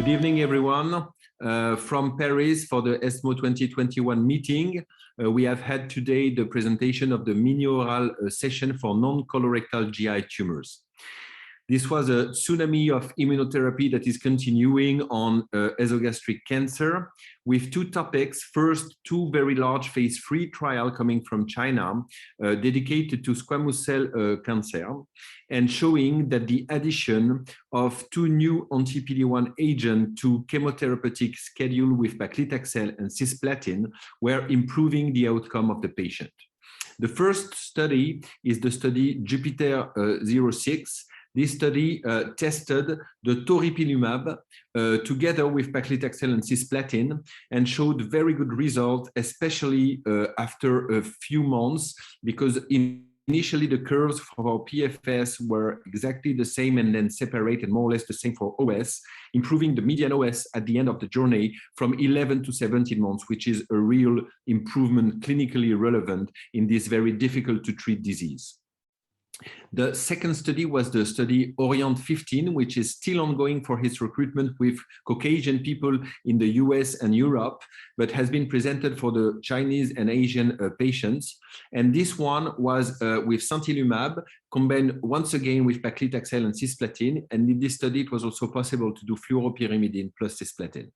Good evening, everyone. From Paris for the ESMO 2021 meeting. We have had today the presentation of the mini-oral session for non-colorectal GI tumors. This was a tsunami of immunotherapy that is continuing on esophageal cancer with two topics. First, two very large phase 3 trials coming from China dedicated to squamous cell cancer and showing that the addition of two new anti-PD-1 agents to chemotherapeutic schedule with paclitaxel and cisplatin were improving the outcome of the patient. The first study is the study Jupiter 06. This study tested the toripalimab together with paclitaxel and cisplatin and showed very good results, especially after a few months, because initially the curves for our PFS were exactly the same and then separated more or less the same for OS, improving the median OS at the end of the journey from 11 to 17 months, which is a real improvement clinically relevant in this very difficult to treat disease. The second study was the study Orient 15, which is still ongoing for its recruitment with Caucasian people in the US and Europe, but has been presented for the Chinese and Asian patients. And this one was with santilumab, combined once again with paclitaxel and cisplatin. And in this study, it was also possible to do fluoropyrimidine plus cisplatin.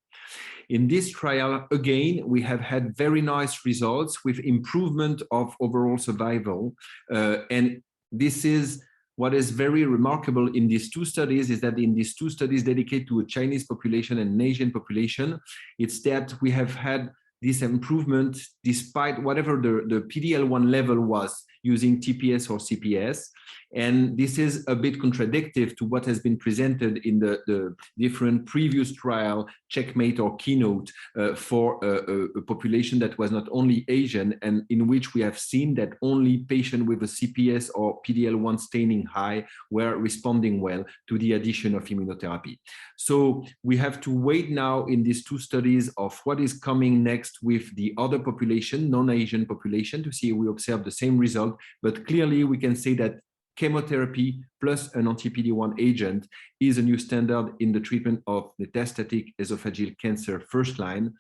In this trial, again, we have had very nice results with improvement of overall survival. And this is what is very remarkable in these two studies, is that in these two studies dedicated to a Chinese population and an Asian population, it's that we have had this improvement despite whatever the PD-L1 level was using TPS or CPS. And this is a bit contradictory to what has been presented in the different previous trial, Checkmate or Keynote, for a population that was not only Asian, and in which we have seen that only patients with a CPS or PD-L1 staining high were responding well to the addition of immunotherapy. So we have to wait now in these two studies of what is coming next with the other population, non-Asian population, to see if we observe the same result. But clearly we can say that chemotherapy plus an anti-PD-1 agent is a new standard in the treatment of metastatic esophageal cancer first line.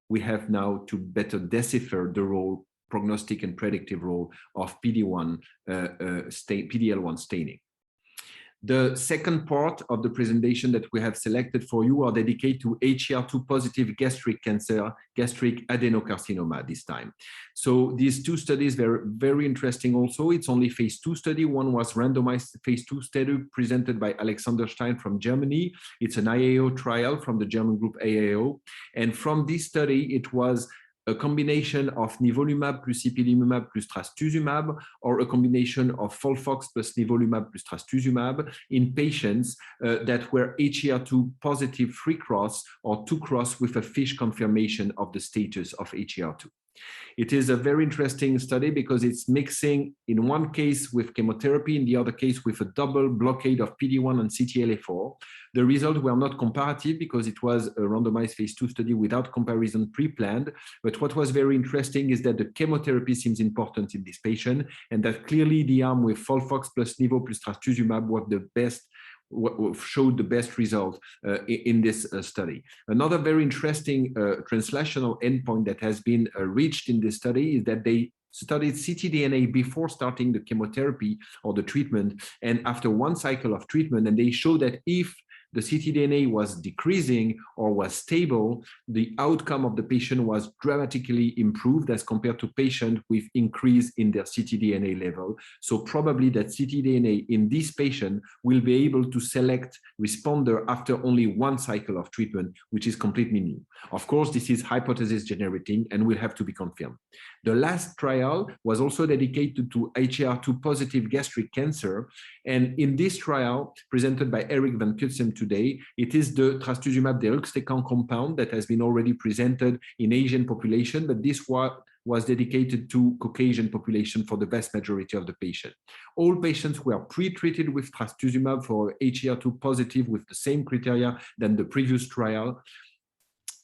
We have now to better decipher the role, prognostic and predictive role of PD-L1 staining. The second part of the presentation that we have selected for you are dedicated to HER2 positive gastric cancer, gastric adenocarcinoma this time. So these two studies were very interesting also. It's only phase 2 study. One was randomized phase 2 study presented by Alexander Stein from Germany. It's an IAO trial from the German group IAO. And from this study, it was a combination of nivolumab plus ipilimumab plus trastuzumab, or a combination of FOLFOX plus nivolumab plus trastuzumab in patients that were HER2 positive 3-cross or 2-cross with a FISH confirmation of the status of HER2. It is a very interesting study because it's mixing in one case with chemotherapy, in the other case with a double blockade of PD-1 and CTLA-4. The results were not comparative because it was a randomized phase 2 study without comparison pre-planned. But what was very interesting is that the chemotherapy seems important in this patient, and that clearly the arm with FOLFOX plus nivo plus trastuzumab was the best, showed the best result in this study. Another very interesting translational endpoint that has been reached in this study is that they studied ctDNA before starting the chemotherapy or the treatment and after one cycle of treatment, and they show that if the ctDNA was decreasing or was stable, the outcome of the patient was dramatically improved as compared to patients with increase in their ctDNA level. So probably that ctDNA in this patient will be able to select responder after only one cycle of treatment, which is completely new. Of course, this is hypothesis generating and will have to be confirmed. The last trial was also dedicated to HER2 positive gastric cancer. And in this trial, presented by Eric Van Cutsem today, it is the trastuzumab deruxtecan compound that has been already presented in Asian population, but this was dedicated to Caucasian population for the vast majority of the patients. All patients were pre-treated with trastuzumab for HER2 positive with the same criteria than the previous trial.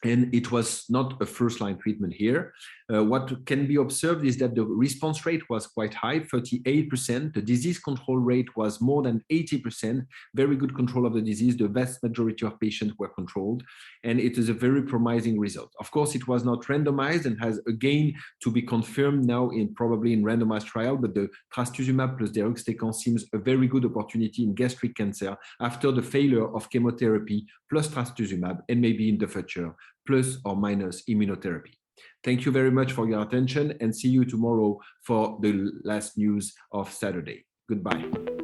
and it was not a first-line treatment here. What can be observed is that the response rate was quite high, 38%. The disease control rate was more than 80%, very good control of the disease. The vast majority of patients were controlled, and it is a very promising result. Of course, it was not randomized and has again to be confirmed now probably in randomized trial, but the trastuzumab plus deruxtecan seems a very good opportunity in gastric cancer after the failure of chemotherapy plus trastuzumab, and maybe in the future, plus or minus immunotherapy. Thank you very much for your attention, and see you tomorrow for the last news of Saturday. Goodbye.